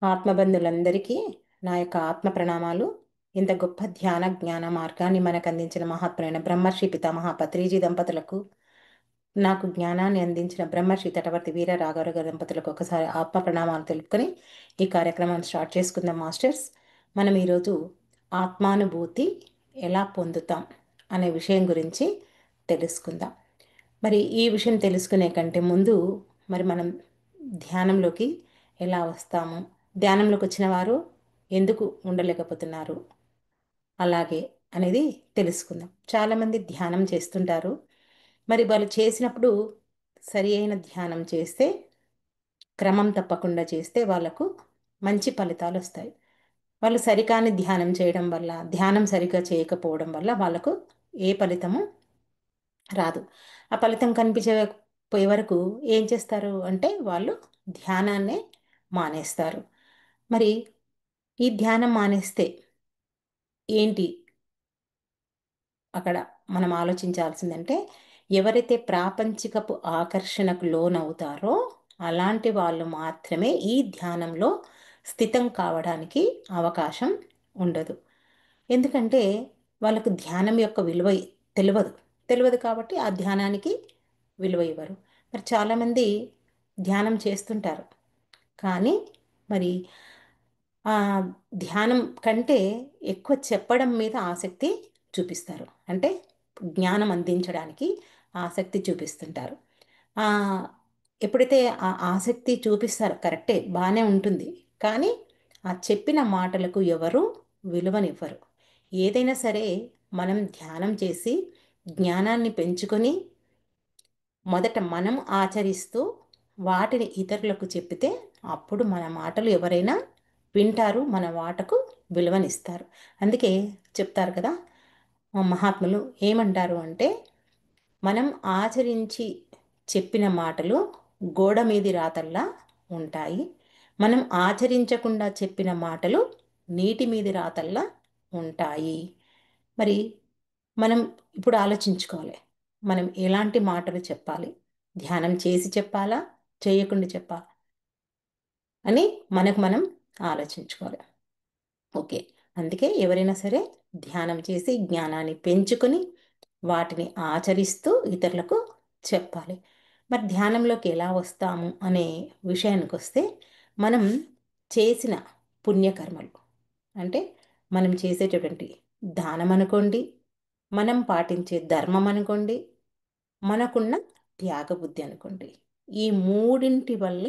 ఆత్మబంధులందరికీ నా యొక్క ఆత్మ ప్రణామాలు. ఇంత గొప్ప ధ్యాన జ్ఞాన మార్గాన్ని మనకు అందించిన మహాత్ములైన బ్రహ్మర్షి పితామహ పత్రిజీ దంపతులకు, నాకు జ్ఞానాన్ని అందించిన బ్రహ్మర్షి తటవర్తి వీర రాఘవరావు గారి దంపతులకు ఒకసారి ఆత్మ ప్రణామాలు తెలుపుకొని ఈ కార్యక్రమాన్ని స్టార్ట్ చేసుకుందాం మాస్టర్స్. మనం ఈరోజు ఆత్మానుభూతి ఎలా పొందుతాం అనే విషయం గురించి తెలుసుకుందాం. మరి ఈ విషయం తెలుసుకునే కంటే ముందు మనం ధ్యానంలోకి ఎలా వస్తాము, ధ్యానంలోకి వచ్చిన వారు ఎందుకు ఉండలేకపోతున్నారు అలాగే అనేది తెలుసుకుందాం. చాలామంది ధ్యానం చేస్తుంటారు. మరి వాళ్ళు చేసినప్పుడు సరి అయిన ధ్యానం చేస్తే, క్రమం తప్పకుండా చేస్తే వాళ్ళకు మంచి ఫలితాలు వస్తాయి. వాళ్ళు సరికాని ధ్యానం చేయడం వల్ల, ధ్యానం సరిగ్గా చేయకపోవడం వల్ల వాళ్ళకు ఏ ఫలితము రాదు. ఆ ఫలితం కనిపించకపోయే వరకు ఏం చేస్తారు అంటే వాళ్ళు ధ్యానాన్నే మానేస్తారు. మరి ఈ ధ్యానం మానేస్తే ఏంటి అక్కడ మనం ఆలోచించాల్సిందంటే, ఎవరైతే ప్రాపంచికపు ఆకర్షణకు లోనవుతారో అలాంటి వాళ్ళు మాత్రమే ఈ ధ్యానంలో స్థితం కావడానికి అవకాశం ఉండదు. ఎందుకంటే వాళ్ళకు ధ్యానం యొక్క విలువ తెలియదు. తెలియదు కాబట్టి ఆ ధ్యానానికి విలువ ఇవ్వరు. మరి చాలామంది ధ్యానం చేస్తుంటారు, కానీ మరి ఆ ధ్యానం కంటే ఎక్కువ చెప్పడం మీద ఆసక్తి చూపిస్తారు. అంటే జ్ఞానం అందించడానికి ఆసక్తి చూపిస్తుంటారు. ఆ, ఎప్పుడైతే ఆ ఆసక్తి చూపిస్తారో కరెక్టే, బాగానే ఉంటుంది. కానీ ఆ చెప్పిన మాటలకు ఎవరు విలువనివ్వరు. ఏదైనా సరే మనం ధ్యానం చేసి జ్ఞానాన్ని పెంచుకొని మొదట మనం ఆచరిస్తూ వాటిని ఇతరులకు చెప్పితే అప్పుడు మన మాటలు ఎవరైనా వింటారు, మన మాటకు విలువనిస్తారు. అందుకే చెప్తారు కదా, మా మహాత్ములు ఏమంటారు అంటే, మనం ఆచరించి చెప్పిన మాటలు గోడ మీది రాతల్లా ఉంటాయి, మనం ఆచరించకుండా చెప్పిన మాటలు నీటి మీది రాతల్లా ఉంటాయి. మరి మనం ఇప్పుడు ఆలోచించుకోవాలి, మనం ఎలాంటి మాటలు చెప్పాలి, ధ్యానం చేసి చెప్పాలా, చేయకుండా చెప్పాలా అని మనకు మనం ఆలోచించుకోవాలి. ఓకే, అందుకే ఎవరైనా సరే ధ్యానం చేసి జ్ఞానాన్ని పెంచుకొని వాటిని ఆచరిస్తూ ఇతరులకు చెప్పాలి. మరి ధ్యానంలోకి ఎలా వస్తాము అనే విషయానికి వస్తే, మనం చేసిన పుణ్యకర్మలు, అంటే మనం చేసేటటువంటి దానం అనుకోండి, మనం పాటించే ధర్మం అనుకోండి, మనకున్న త్యాగబుద్ధి అనుకోండి, ఈ మూడింటి వల్ల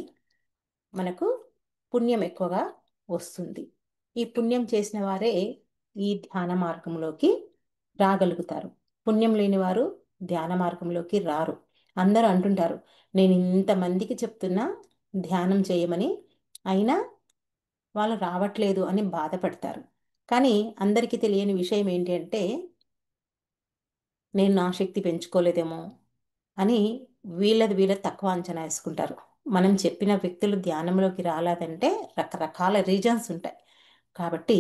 మనకు పుణ్యం ఎక్కువగా వస్తుంది. ఈ పుణ్యం చేసిన వారే ఈ ధ్యాన మార్గంలోకి రాగలుగుతారు. పుణ్యం లేని వారు ధ్యాన మార్గంలోకి రారు. అందరూ అంటుంటారు, నేను ఇంతమందికి చెప్తున్నా ధ్యానం చేయమని, అయినా వాళ్ళు రావట్లేదు అని బాధపడతారు. కానీ అందరికీ తెలియని విషయం ఏంటి అంటే, నేను నా శక్తి పెంచుకోలేదేమో అని వీళ్ళది తక్కువ అంచనా వేసుకుంటారు. మనం చెప్పిన వ్యక్తులు ధ్యానంలోకి రాలేదంటే రకరకాల రీజన్స్ ఉంటాయి. కాబట్టి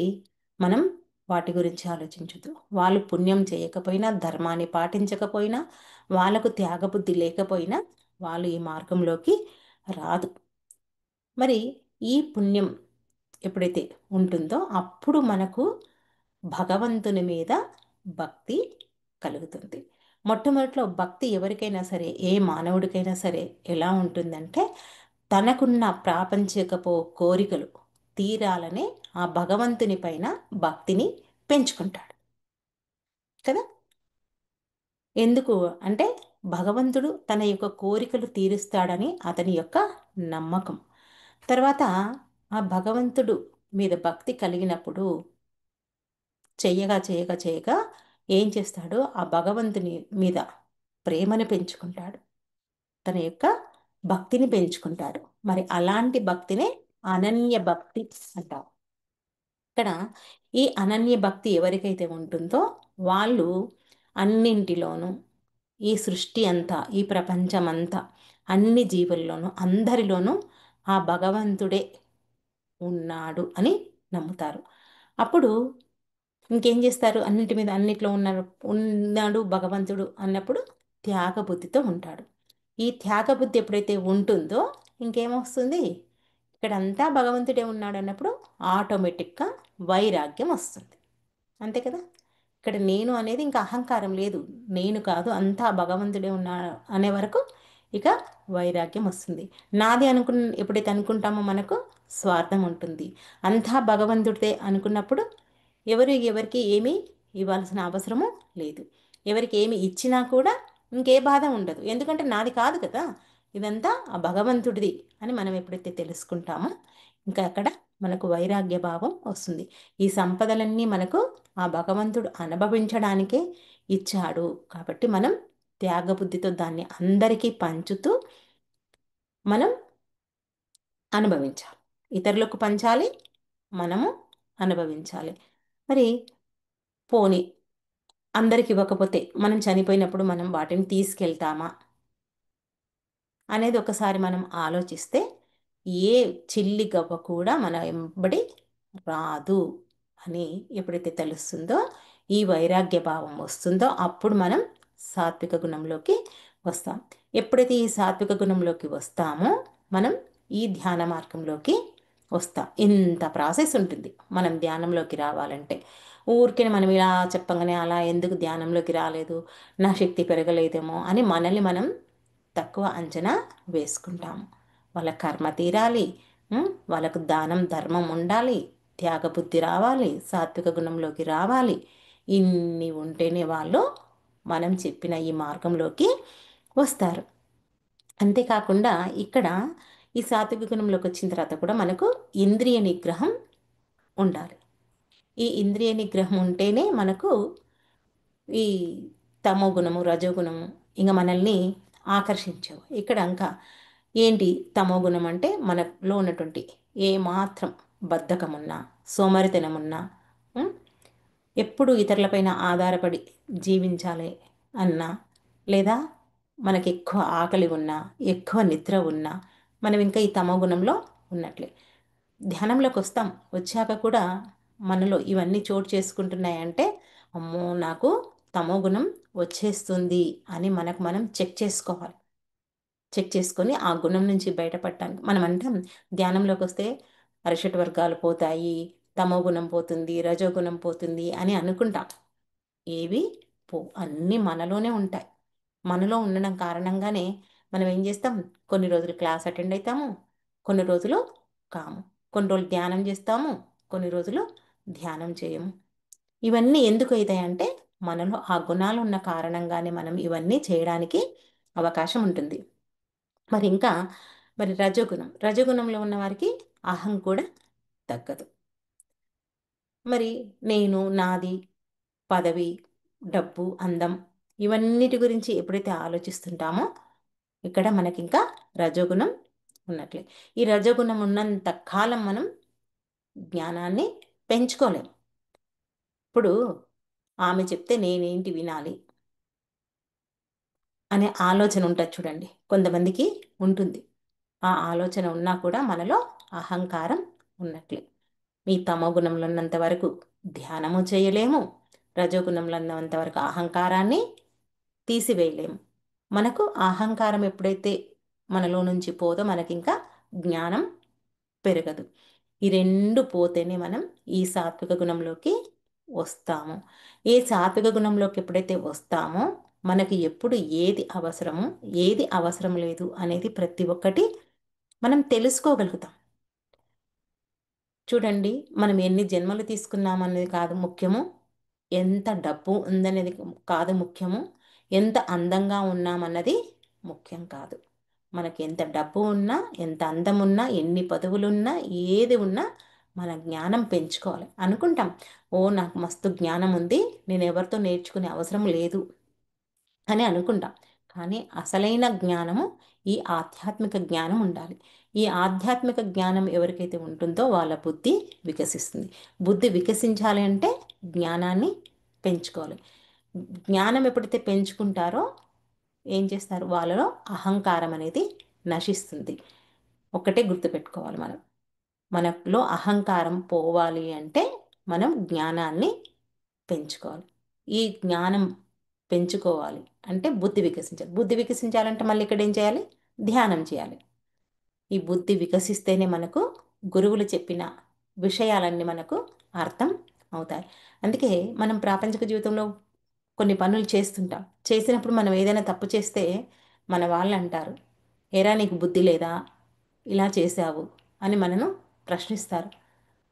మనం వాటి గురించి ఆలోచించదు. వాళ్ళు పుణ్యం చేయకపోయినా, ధర్మాన్ని పాటించకపోయినా, వాళ్ళకు త్యాగబుద్ధి లేకపోయినా వాళ్ళు ఈ మార్గంలోకి రాదు. మరి ఈ పుణ్యం ఎప్పుడైతే ఉంటుందో అప్పుడు మనకు భగవంతుని మీద భక్తి కలుగుతుంది. మొట్టమొదట్లో భక్తి ఎవరికైనా సరే, ఏ మానవుడికైనా సరే ఎలా ఉంటుందంటే, తనకున్న ప్రాపంచికపు కోరికలు తీరాలనే ఆ భగవంతుని పైన భక్తిని పెంచుకుంటాడు కదా. ఎందుకు అంటే భగవంతుడు తన యొక్క కోరికలు తీరుస్తాడని అతని యొక్క నమ్మకం. తర్వాత ఆ భగవంతుడు మీద భక్తి కలిగినప్పుడు చెయ్యగా చేయగా చేయగా ఏం చేస్తాడు, ఆ భగవంతుని మీద ప్రేమను పెంచుకుంటాడు, తన యొక్క భక్తిని పెంచుకుంటాడు. మరి అలాంటి భక్తినే అనన్య భక్తి అంటారు. ఇక్కడ ఈ అనన్య భక్తి ఎవరికైతే ఉంటుందో వాళ్ళు అన్నింటిలోనూ, ఈ సృష్టి అంతా, ఈ ప్రపంచం అంతా, అన్ని జీవుల్లోనూ, అందరిలోనూ ఆ భగవంతుడే ఉన్నాడు అని నమ్ముతారు. అప్పుడు ఇంకేం చేస్తారు, అన్నిటి మీద అన్నిట్లో ఉన్నాడు భగవంతుడు అన్నప్పుడు త్యాగబుద్ధితో ఉంటాడు. ఈ త్యాగబుద్ధి ఎప్పుడైతే ఉంటుందో ఇంకేమొస్తుంది, ఇక్కడంతా భగవంతుడే ఉన్నాడు అన్నప్పుడు ఆటోమేటిక్గా వైరాగ్యం వస్తుంది. అంతే కదా. ఇక్కడ నేను అనేది ఇంకా అహంకారం లేదు. నేను కాదు, అంతా భగవంతుడే ఉన్నాడు అనే వరకు ఇక వైరాగ్యం వస్తుంది. నాది ఎప్పుడైతే అనుకుంటామో మనకు స్వార్థం ఉంటుంది. అంతా భగవంతుడిదే అనుకున్నప్పుడు ఎవరికి ఏమీ ఇవ్వాల్సిన అవసరము లేదు. ఎవరికి ఏమి ఇచ్చినా కూడా ఇంకే బాధ ఉండదు. ఎందుకంటే నాది కాదు కదా, ఇదంతా ఆ భగవంతుడిది అని మనం ఎప్పుడైతే తెలుసుకుంటామో ఇంకా అక్కడ మనకు వైరాగ్య భావం వస్తుంది. ఈ సంపదలన్నీ మనకు ఆ భగవంతుడు అనుభవించడానికే ఇచ్చాడు కాబట్టి మనం త్యాగబుద్ధితో దాన్ని అందరికీ పంచుతూ మనం అనుభవించాలి. ఇతరులకు పంచాలి, మనము అనుభవించాలి. మరి పోనీ అందరికి ఇవ్వకపోతే మనం చనిపోయినప్పుడు మనం వాటిని తీసుకెళ్తామా అనేది ఒకసారి మనం ఆలోచిస్తే ఏ చిల్లి గవ్వ కూడా మన వెంబడి రాదు అని ఎప్పుడైతే తెలుస్తుందో, ఈ వైరాగ్య భావం వస్తుందో అప్పుడు మనం సాత్విక గుణంలోకి వస్తాం. ఎప్పుడైతే ఈ సాత్విక గుణంలోకి వస్తామో మనం ఈ ధ్యాన మార్గంలోకి వస్తాం. ఇంత ప్రాసెస్ ఉంటుంది మనం ధ్యానంలోకి రావాలంటే. ఊరికే మనం ఇలా చెప్పగానే అలా ఎందుకు ధ్యానంలోకి రాలేదు, నా శక్తి పెరగలేదేమో అని మనల్ని మనం తక్కువ అంచనా వేసుకుంటాము. వాళ్ళ కర్మ తీరాలి, వాళ్ళకు దానం ధర్మం ఉండాలి, త్యాగబుద్ధి రావాలి, సాత్విక గుణంలోకి రావాలి. ఇన్ని ఉంటేనే వాళ్ళు మనం చెప్పిన ఈ మార్గంలోకి వస్తారు. అంతేకాకుండా ఇక్కడ ఈ సాత్విక గుణంలోకి వచ్చిన తర్వాత కూడా మనకు ఇంద్రియ నిగ్రహం ఉండాలి. ఈ ఇంద్రియ నిగ్రహం ఉంటేనే మనకు ఈ తమో గుణము రజోగుణము ఇంకా మనల్ని ఆకర్షించవు. ఇక్కడ ఇంకా ఏంటి తమో గుణం అంటే మనలో ఉన్నటువంటి ఏ మాత్రం బద్ధకమున్నా, సోమరితనమున్నా, ఎప్పుడు ఇతరులపైన ఆధారపడి జీవించాలి అన్నా, లేదా మనకి ఎక్కువ ఆకలి ఉన్నా, ఎక్కువ నిద్ర ఉన్నా మనం ఇంకా ఈ తమో గుణంలో ఉన్నట్లే. ధ్యానంలోకి వస్తాం, వచ్చాక కూడా మనలో ఇవన్నీ చోటు చేసుకుంటున్నాయంటే అమ్మో నాకు తమో గుణం వచ్చేస్తుంది అని మనకు మనం చెక్ చేసుకోవాలి. చెక్ చేసుకొని ఆ గుణం నుంచి బయటపడటానికి మనం అంటాం ధ్యానంలోకి వస్తే అరిషట్ వర్గాలు పోతాయి, తమో గుణం పోతుంది, రజోగుణం పోతుంది అని అనుకుంటాం. ఏవి అన్నీ మనలోనే ఉంటాయి. మనలో ఉండడం కారణంగానే మనం ఏం చేస్తాం, కొన్ని రోజులు క్లాస్ అటెండ్ అవుతాము, కొన్ని రోజులు కాము, కొన్ని రోజులు ధ్యానం చేస్తాము, కొన్ని రోజులు ధ్యానం చేయము. ఇవన్నీ ఎందుకు అవుతాయంటే మనలో ఆ గుణాలు ఉన్న కారణంగానే మనం ఇవన్నీ చేయడానికి అవకాశం ఉంటుంది. మరి ఇంకా రజోగుణంలో ఉన్న వారికి అహం కూడా తగ్గదు. మరి నేను, నాది, పదవి, డబ్బు, అందం ఇవన్నిటి గురించి ఎప్పుడైతే ఆలోచిస్తుంటామో ఇక్కడ మనకి ఇంకా రజోగుణం ఉన్నట్లే. ఈ రజోగుణం ఉన్నంత కాలం మనం జ్ఞానాన్ని పెంచుకోలేం. ఇప్పుడు ఆమె చెప్తే నేనేంటి వినాలి అనే ఆలోచన ఉంటుంది చూడండి, కొంతమందికి ఉంటుంది. ఆ ఆలోచన ఉన్నా కూడా మనలో అహంకారం ఉన్నట్లే. మీ తమోగుణంలో ఉన్నంత వరకు ధ్యానము చేయలేము, రజోగుణంలో ఉన్నంత వరకు అహంకారాన్ని తీసివేయలేము. మనకు అహంకారం ఎప్పుడైతే మనలో నుంచి పోదో మనకి ఇంకా జ్ఞానం పెరగదు. ఈ రెండు పోతేనే మనం ఈ సాత్విక గుణంలోకి వస్తాము. ఈ సాత్విక గుణంలోకి ఎప్పుడైతే వస్తామో మనకి ఎప్పుడు ఏది అవసరము, ఏది అవసరం లేదు అనేది ప్రతి ఒక్కటి మనం తెలుసుకోగలుగుతాం. చూడండి, మనం ఎన్ని జన్మలు తీసుకున్నామనేది కాదు ముఖ్యము, ఎంత డబ్బు ఉందనేది కాదు ముఖ్యము, ఎంత అందంగా ఉన్నామన్నది ముఖ్యం కాదు. మనకి ఎంత డబ్బు ఉన్నా, ఎంత అందం ఉన్నా, ఎన్ని పదవులున్నా, ఏది ఉన్నా మన జ్ఞానం పెంచుకోవాలి. అనుకుంటాం ఓ నాకు మస్తు జ్ఞానం ఉంది, నేను ఎవరితో నేర్చుకునే అవసరం లేదు అని అనుకుంటాం. కానీ అసలైన జ్ఞానము ఈ ఆధ్యాత్మిక జ్ఞానం ఉండాలి. ఈ ఆధ్యాత్మిక జ్ఞానం ఎవరికైతే ఉంటుందో వాళ్ళ బుద్ధి వికసిస్తుంది. బుద్ధి వికసించాలి అంటే జ్ఞానాన్ని పెంచుకోవాలి. జ్ఞానం ఎప్పుడైతే పెంచుకుంటారో ఏం చేస్తారు, వాళ్ళలో అహంకారం అనేది నశిస్తుంది. ఒక్కటే గుర్తుపెట్టుకోవాలి, మనలో అహంకారం పోవాలి అంటే మనం జ్ఞానాన్ని పెంచుకోవాలి. ఈ జ్ఞానం పెంచుకోవాలి అంటే బుద్ధి వికసించాలి. బుద్ధి వికసించాలంటే మళ్ళీ ఇక్కడ ఏం చేయాలి, ధ్యానం చేయాలి. ఈ బుద్ధి వికసిస్తేనే మనకు గురువులు చెప్పిన విషయాలన్నీ మనకు అర్థం అవుతాయి. అందుకే మనం ప్రాపంచిక జీవితంలో కొన్ని పనులు చేస్తుంటాం. చేసినప్పుడు మనం ఏదైనా తప్పు చేస్తే మన వాళ్ళు అంటారు, ఏరా నీకు బుద్ధి లేదా, ఇలా చేశావు అని మనను ప్రశ్నిస్తారు.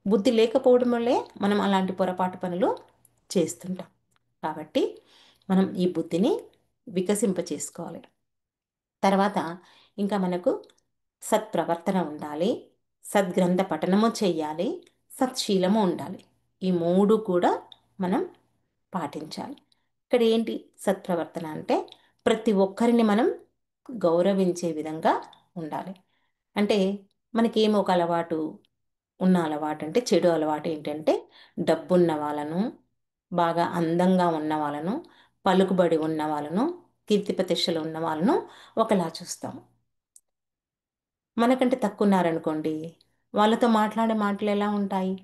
బుద్ధి లేకపోవడం వల్లే మనం అలాంటి పొరపాటు పనులు చేస్తుంటాం. కాబట్టి మనం ఈ బుద్ధిని వికసింపచేసుకోవాలి. తర్వాత ఇంకా మనకు సత్ప్రవర్తన ఉండాలి, సద్గ్రంథ పఠనము చెయ్యాలి, సత్శీలము ఉండాలి. ఈ మూడు కూడా మనం పాటించాలి. ఇక్కడ ఏంటి సత్ప్రవర్తన అంటే ప్రతి ఒక్కరిని మనం గౌరవించే విధంగా ఉండాలి. అంటే మనకేమో ఒక అలవాటు ఉన్న అలవాటు అంటే చెడు అలవాటు ఏంటంటే డబ్బున్న వాళ్ళను, బాగా అందంగా ఉన్న వాళ్ళను, పలుకుబడి ఉన్న వాళ్ళను, కీర్తి ప్రతిష్టలు ఉన్న వాళ్ళను ఒకలా చూస్తాము. మనకంటే తక్కువ ఉన్నారనుకోండి, వాళ్ళతో మాట్లాడే మాటలు ఎలా ఉంటాయి?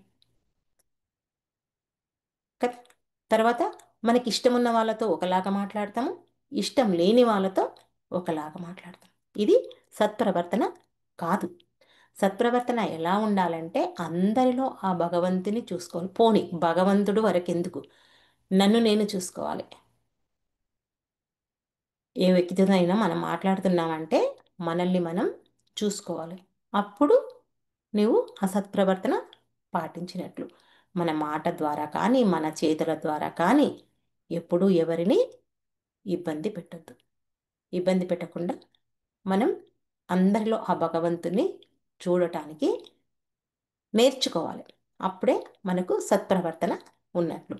కదా. తర్వాత మనకి ఇష్టం ఉన్న వాళ్ళతో ఒకలాగా మాట్లాడతాము, ఇష్టం లేని వాళ్ళతో ఒకలాగా మాట్లాడతాం. ఇది సత్ప్రవర్తన కాదు. సత్ప్రవర్తన ఎలా ఉండాలంటే అందరిలో ఆ భగవంతుని చూసుకోవాలి. పోని భగవంతుడు వరకెందుకు, నన్ను నేను చూసుకోవాలి. ఏ వ్యక్తితో అయినా మనం మాట్లాడుతున్నామంటే మనల్ని మనం చూసుకోవాలి. అప్పుడు నువ్వు ఆ సత్ప్రవర్తన పాటించినట్లు. మన మాట ద్వారా కానీ మన చేతుల ద్వారా కానీ ఎప్పుడూ ఎవరిని ఇబ్బంది పెట్టొద్దు. ఇబ్బంది పెట్టకుండా మనం అందరిలో ఆ భగవంతుని చూడటానికి నేర్చుకోవాలి. అప్పుడే మనకు సత్ప్రవర్తన ఉన్నట్లు.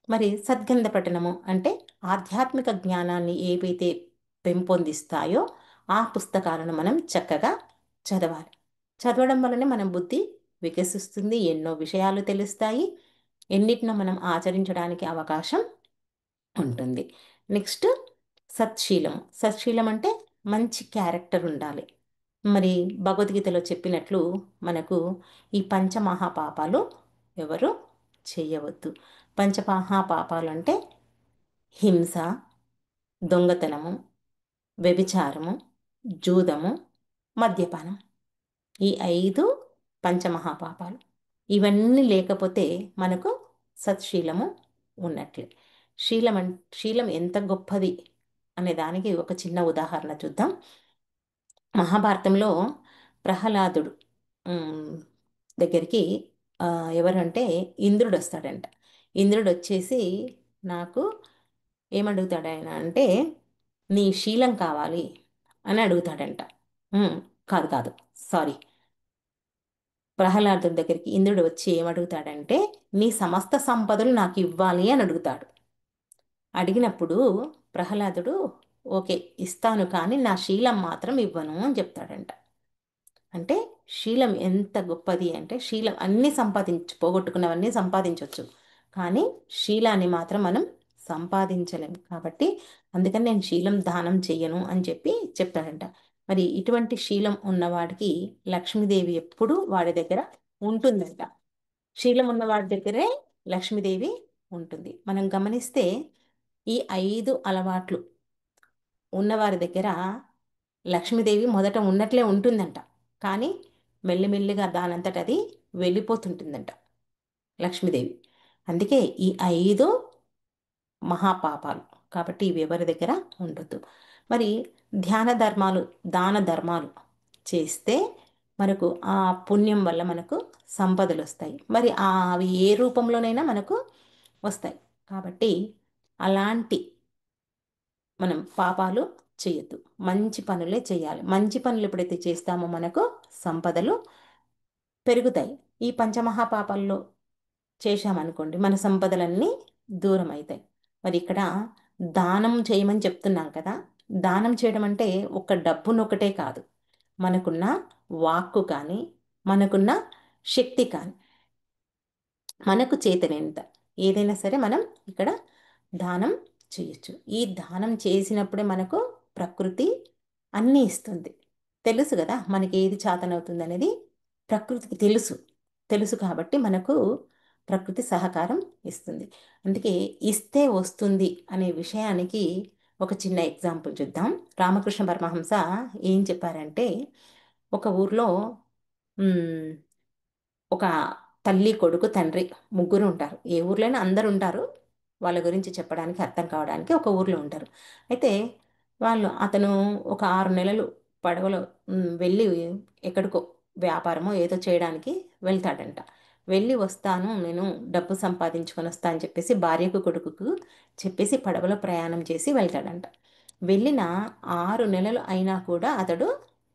మరి సద్గంధ పఠనము అంటే ఆధ్యాత్మిక జ్ఞానాన్ని ఏవైతే పెంపొందిస్తాయో ఆ పుస్తకాలను మనం చక్కగా చదవాలి. చదవడం వల్లనే మన బుద్ధి వికసిస్తుంది, ఎన్నో విషయాలు తెలుస్తాయి, ఎన్నిటినో మనం ఆచరించడానికి అవకాశం ఉంటుంది. నెక్స్ట్ సత్శీలం. సత్శీలం అంటే మంచి క్యారెక్టర్ ఉండాలి. మరి భగవద్గీతలో చెప్పినట్లు మనకు ఈ పంచమహాపాపాలు ఎవరు చేయవద్దు. పంచమహాపాపాలు అంటే హింస, దొంగతనము, వ్యభిచారము, జూదము, మద్యపానం. ఈ 5 పంచమహాపాపాలు. ఇవన్నీ లేకపోతే మనకు సత్శీలము ఉన్నట్లే. శీలం ఎంత గొప్పది అనే దానికి ఒక చిన్న ఉదాహరణ చూద్దాం. మహాభారతంలో ప్రహ్లాదుడు ఉమ్, దగ్గరికి ఎవరంటే ఇంద్రుడు వస్తాడంట. ఇంద్రుడు వచ్చేసి నాకు ఏమడుగుతాడు ఆయన అంటే నీ శీలం కావాలి అని అడుగుతాడంట. ఉమ్, కాదు కాదు, సారీ. ప్రహ్లాదుడి దగ్గరికి ఇంద్రుడు వచ్చి ఏమడుగుతాడంటే నీ సమస్త సంపదలు నాకు ఇవ్వాలి అని అడుగుతాడు. అడిగినప్పుడు ప్రహ్లాదుడు ఓకే ఇస్తాను కానీ నా శీలం మాత్రం ఇవ్వను అని చెప్తాడంట. అంటే శీలం ఎంత గొప్పది అంటే శీలం అన్నీ పోగొట్టుకున్నవన్నీ సంపాదించవచ్చు, కానీ శీలాన్ని మాత్రం మనం సంపాదించలేం. కాబట్టి అందుకని నేను శీలం దానం చెయ్యను అని చెప్పి చెప్తాడంట. మరి ఇటువంటి శీలం ఉన్నవాడికి లక్ష్మీదేవి ఎప్పుడూ వాడి దగ్గర ఉంటుందంట. శీలం ఉన్నవాడి దగ్గరే లక్ష్మీదేవి ఉంటుంది. మనం గమనిస్తే ఈ 5 అలవాట్లు ఉన్నవారి దగ్గర లక్ష్మీదేవి మొదట ఉన్నట్లే ఉంటుందంట. కానీ మెల్లిమెల్లిగా దానంతట అది వెళ్ళిపోతుంటుందంట లక్ష్మీదేవి. అందుకే ఈ 5 మహాపాపాలు. కాబట్టి ఇవి ఎవరి దగ్గర ఉండొద్దు. మరి ధ్యాన ధర్మాలు, దాన ధర్మాలు చేస్తే మనకు ఆ పుణ్యం వల్ల మనకు సంపదలు వస్తాయి. మరి అవి ఏ రూపంలోనైనా మనకు వస్తాయి. కాబట్టి అలాంటి మనం పాపాలు చేయొద్దు, మంచి పనులే చేయాలి. మంచి పనులు ఎప్పుడైతే చేస్తామో మనకు సంపదలు పెరుగుతాయి. ఈ పంచమహాపాపాల్లో చేశామనుకోండి మన సంపదలన్నీ దూరం అవుతాయి. మరి ఇక్కడ దానం చేయమని చెప్తున్నాం కదా. దానం చేయడం అంటే ఒక డబ్బునొకటే కాదు, మనకున్న వాక్కు కానీ మనకున్న శక్తి కానీ మనకు చేతనేంత ఏదైనా సరే మనం ఇక్కడ దానం చేయొచ్చు. ఈ దానం చేసినప్పుడే మనకు ప్రకృతి అన్నీ ఇస్తుంది. తెలుసు కదా మనకి ఏది చేతనవుతుంది అనేది ప్రకృతికి తెలుసు. తెలుసు కాబట్టి మనకు ప్రకృతి సహకారం ఇస్తుంది. అందుకే ఇస్తే వస్తుంది అనే విషయానికి ఒక చిన్న ఎగ్జాంపుల్ చూద్దాం. రామకృష్ణ పరమహంస ఏం చెప్పారంటే ఒక ఊర్లో మ్, ఒక తల్లి కొడుకు తండ్రి ముగ్గురు ఉంటారు. ఏ ఊర్లోనే అందరు ఉంటారు. వాళ్ళ గురించి చెప్పడానికి అర్థం కావడానికి ఒక ఊర్లో ఉంటారు. అయితే అతను ఒక 6 నెలలు పడవలో వెళ్ళి ఎక్కడికో వ్యాపారమో ఏదో చేయడానికి వెళ్తాడంట. వెళ్ళి వస్తాను, నేను డబ్బు సంపాదించుకొని వస్తా అని చెప్పేసి భార్యకు కొడుకుకు చెప్పేసి పడవలో ప్రయాణం చేసి వెళ్తాడంట. వెళ్ళిన 6 నెలలు అయినా కూడా అతడు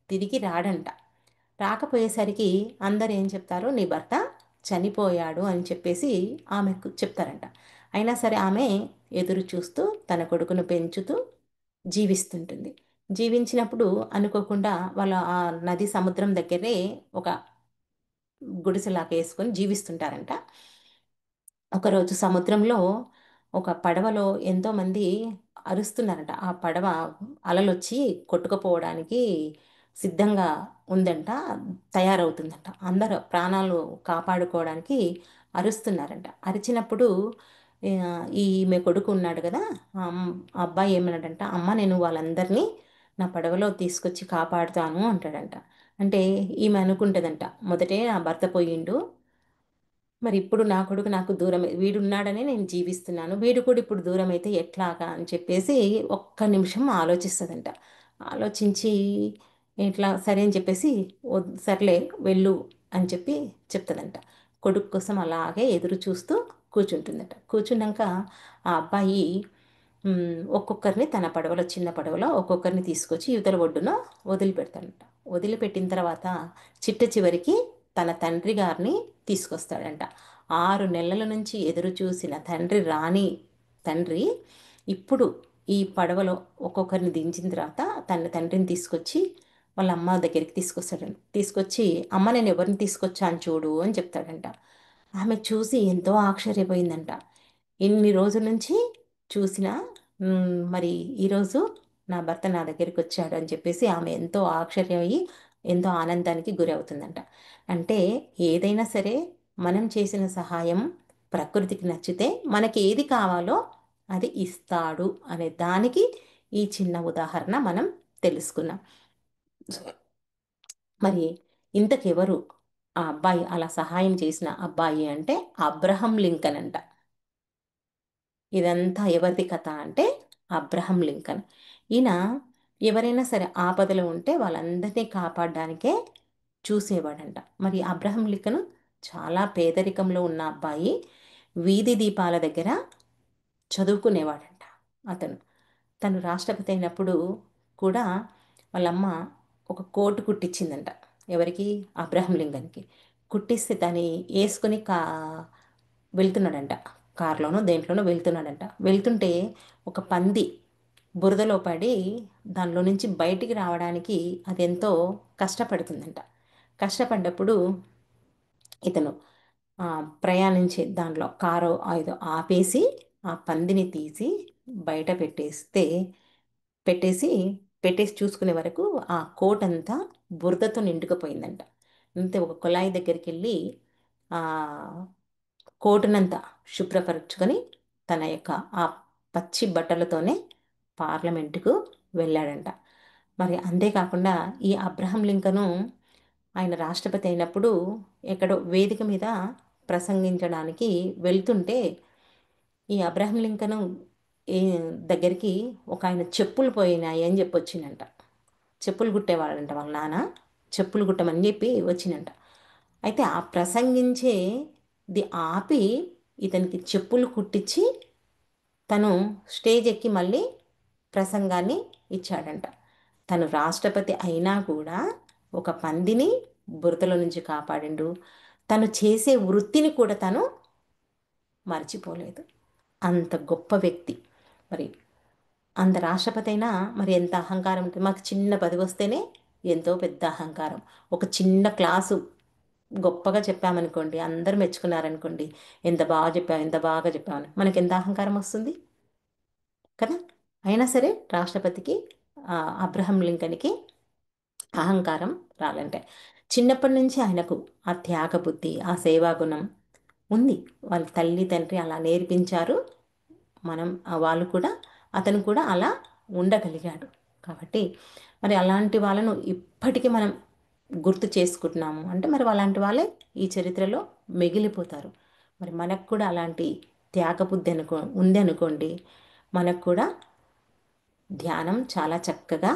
తిరిగి రాడంట. రాకపోయేసరికి అందరు ఏం చెప్తారు, నీ భర్త చనిపోయాడు అని చెప్పేసి ఆమెకు చెప్తారంట. అయినా సరే ఆమె ఎదురు చూస్తూ తన కొడుకును పెంచుతూ జీవిస్తుంటుంది. జీవించినప్పుడు అనుకోకుండా వాళ్ళ ఆ నది సముద్రం దగ్గరే ఒక గుడిసెలాగా వేసుకొని జీవిస్తుంటారంట. ఒకరోజు సముద్రంలో ఒక పడవలో ఎంతోమంది అరుస్తున్నారంట. ఆ పడవ అలలొచ్చి కొట్టుకుపోవడానికి సిద్ధంగా ఉందంట, తయారవుతుందంట. అందరూ ప్రాణాలు కాపాడుకోవడానికి అరుస్తున్నారంట. అరిచినప్పుడు ఈమె కొడుకు ఉన్నాడు కదా, ఆ అబ్బాయి ఏమన్నాడంట, అమ్మ నేను వాళ్ళందరినీ నా పడవలో తీసుకొచ్చి కాపాడుతాను అంటాడంట. అంటే ఈమె అనుకుంటుందంట, మొదటే నా భర్త పోయిండు, మరి ఇప్పుడు నా కొడుకు నాకు దూరం, వీడున్నాడనే నేను జీవిస్తున్నాను, వీడు కూడా ఇప్పుడు దూరం అయితే ఎట్లాగా అని చెప్పేసి ఒక్క నిమిషం ఆలోచిస్తుందంట. ఆలోచించి ఇట్లా సరే అని చెప్పేసి సర్లే వెళ్ళు అని చెప్పి చెప్తుందంట. కొడుకు కోసం అలాగే ఎదురు చూస్తూ కూర్చుంటుందట. కూర్చున్నాక ఆ అబ్బాయి ఒక్కొక్కరిని తన పడవలో, చిన్న పడవలో ఒక్కొక్కరిని తీసుకొచ్చి యువతల ఒడ్డున వదిలిపెడతాడంట. వదిలిపెట్టిన తర్వాత చిట్ట చివరికి తన తండ్రి గారిని తీసుకొస్తాడంట. 6 నెలల నుంచి ఎదురు చూసిన తండ్రి రాని తండ్రి ఇప్పుడు ఈ పడవలో ఒక్కొక్కరిని దించిన తర్వాత తన తండ్రిని తీసుకొచ్చి వాళ్ళ అమ్మ దగ్గరికి తీసుకొస్తాడంట. తీసుకొచ్చి అమ్మ నేను ఎవరిని తీసుకొచ్చాను చూడు అని చెప్తాడంట. ఆమె చూసి ఎంతో ఆశ్చర్యపోయిందంట. ఇన్ని రోజుల నుంచి చూసినా మరి ఈరోజు నా భర్త నా దగ్గరికి వచ్చాడు అని చెప్పేసి ఆమె ఎంతో ఆశ్చర్యమయ్యి ఎంతో ఆనందానికి గురి అవుతుందంట. అంటే ఏదైనా సరే మనం చేసిన సహాయం ప్రకృతికి నచ్చితే మనకి ఏది కావాలో అది ఇస్తాడు అనే దానికి ఈ చిన్న ఉదాహరణ మనం తెలుసుకున్నాం. మరి ఇంతకెవరు ఆ అబ్బాయి, అలా సహాయం చేసిన అబ్బాయి అంటే అబ్రహం లింకన్ అంట. ఇదంతా ఎవరిది కథ అంటే అబ్రహం లింకన్. ఈయన ఎవరైనా సరే ఆపదలో ఉంటే వాళ్ళందరినీ కాపాడడానికే చూసేవాడంట. మరి అబ్రహం లింకన్ చాలా పేదరికంలో ఉన్న అబ్బాయి, వీధి దీపాల దగ్గర చదువుకునేవాడంట. అతను తను రాష్ట్రపతి అయినప్పుడు కూడా వాళ్ళమ్మ ఒక కోటు కుట్టించిందంట. ఎవరికి? అబ్రహం లింకన్కి. కుట్టిస్తే దాన్ని వేసుకొని వెళ్తున్నాడంట. కారులోనో దేంట్లోనో వెళ్తున్నాడంట. వెళ్తుంటే ఒక పంది బురదలో పడి దానిలో నుంచి బయటికి రావడానికి అది ఎంతో కష్టపడుతుందంట. కష్టపడ్డప్పుడు ఇతను ప్రయాణించే దానిలో కారో ఏదో ఆపేసి ఆ పందిని తీసి బయట పెట్టేసి పెట్టేసి చూసుకునే వరకు ఆ కోట్ అంతా బురదతో నిండుకుపోయిందంట. అంతే ఒక కుళాయి దగ్గరికి వెళ్ళి ఆ కోటునంతా శుభ్రపరచుకొని తన యొక్క ఆ పచ్చి బట్టలతోనే పార్లమెంటుకు వెళ్ళాడంట. మరి అంతేకాకుండా ఈ అబ్రహం లింకను ఆయన రాష్ట్రపతి అయినప్పుడు ఎక్కడో వేదిక మీద ప్రసంగించడానికి వెళ్తుంటే ఈ అబ్రహం లింకన్ ఏ దగ్గరికి ఒక ఆయన చెప్పులు పోయినాయి అని చెప్పి వచ్చిందంట. చెప్పులు కుట్టేవాడంట వాళ్ళ నాన్న, చెప్పులు కుట్టమని చెప్పి వచ్చిందంట. అయితే ఆ ప్రసంగించేది ఆపి ఇతనికి చెప్పులు కుట్టించి తను స్టేజ్ ఎక్కి మళ్ళీ ప్రసంగాన్ని ఇచ్చాడంట. తను రాష్ట్రపతి అయినా కూడా ఒక పందిని బురదలో నుంచి కాపాడిండు. తను చేసే వృత్తిని కూడా తను మర్చిపోలేదు. అంత గొప్ప వ్యక్తి. మరి అంత రాష్ట్రపతి అయినా మరి ఎంత అహంకారం ఉంటుంది. మాకు చిన్న పదవి వస్తేనే ఎంతో పెద్ద అహంకారం. ఒక చిన్న క్లాసు గొప్పగా చెప్పామనుకోండి, అందరు మెచ్చుకున్నారనుకోండి, ఎంత బాగా చెప్పావు, ఎంత బాగా చెప్పామని మనకి ఎంత అహంకారం వస్తుంది కదా. అయినా సరే రాష్ట్రపతికి అబ్రహం లింకన్కి అహంకారం రాలంటే చిన్నప్పటి నుంచి ఆయనకు ఆ త్యాగ బుద్ధి, ఆ సేవాగుణం ఉంది. వాళ్ళ తల్లి తండ్రి అలా నేర్పించారు. వాళ్ళు కూడా, అతను కూడా అలా ఉండగలిగాడు. కాబట్టి మరి అలాంటి వాళ్ళను ఇప్పటికీ మనం గుర్తు చేసుకుంటున్నాము అంటే మరి అలాంటి వాళ్ళే ఈ చరిత్రలో మిగిలిపోతారు. మరి మనకు కూడా అలాంటి త్యాగబుద్ధి ఉంది అనుకోండి, మనకు కూడా ధ్యానం చాలా చక్కగా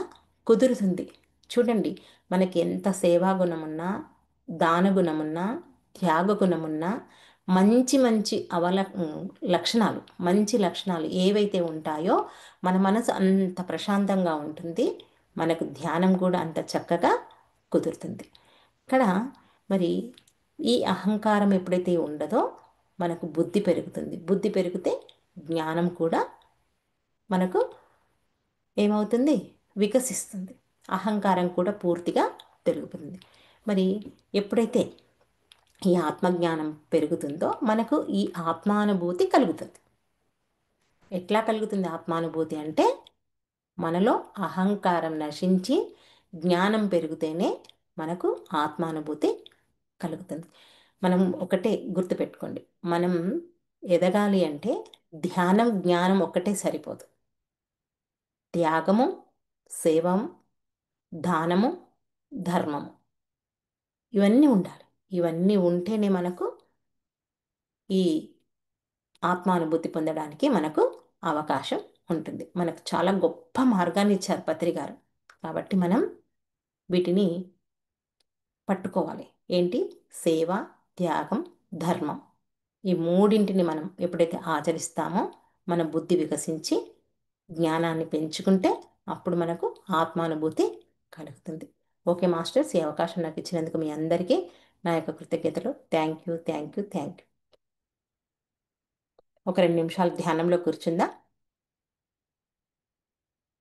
కుదురుతుంది. చూడండి, మనకి ఎంత సేవా గుణమున్నా, దాన గుణమున్నా, త్యాగ గుణమున్నా, మంచి మంచి లక్షణాలు, మంచి లక్షణాలు ఏవైతే ఉంటాయో మన మనసు అంత ప్రశాంతంగా ఉంటుంది, మనకు ధ్యానం కూడా అంత చక్కగా కుదురుతుంది. ఇక్కడ మరి ఈ అహంకారం ఎప్పుడైతే ఉండదో మనకు బుద్ధి పెరుగుతుంది. బుద్ధి పెరిగితే జ్ఞానం కూడా మనకు ఏమవుతుంది, వికసిస్తుంది. అహంకారం కూడా పూర్తిగా పెరుగుతుంది. మరి ఎప్పుడైతే ఈ ఆత్మజ్ఞానం పెరుగుతుందో మనకు ఈ ఆత్మానుభూతి కలుగుతుంది. ఎట్లా కలుగుతుంది ఆత్మానుభూతి అంటే, మనలో అహంకారం నశించి జ్ఞానం పెరిగితేనే మనకు ఆత్మానుభూతి కలుగుతుంది. మనం ఒకటే గుర్తుపెట్టుకోండి, మనం ఎదగాలి అంటే ధ్యానం జ్ఞానం ఒక్కటే సరిపోదు. త్యాగము, సేవం, దానము, ధర్మము, ఇవన్నీ ఉండాలి. ఇవన్నీ ఉంటేనే మనకు ఈ ఆత్మానుభూతి పొందడానికి మనకు అవకాశం ఉంటుంది. మనకు చాలా గొప్ప మార్గాన్ని ఇచ్చారు పత్రి గారు. కాబట్టి మనం వీటిని పట్టుకోవాలి. ఏంటి? సేవ, త్యాగం, ధర్మం. ఈ మూడింటిని మనం ఎప్పుడైతే ఆచరిస్తామో మన బుద్ధి వికసించి జ్ఞానాన్ని పెంచుకుంటే అప్పుడు మనకు ఆత్మానుభూతి కలుగుతుంది. ఓకే మాస్టర్స్, ఈ అవకాశం నాకు ఇచ్చినందుకు మీ అందరికీ నా యొక్క కృతజ్ఞతలు. Thank you, thank you, thank you. ఒక 2 నిమిషాలు ధ్యానంలో కూర్చుందా?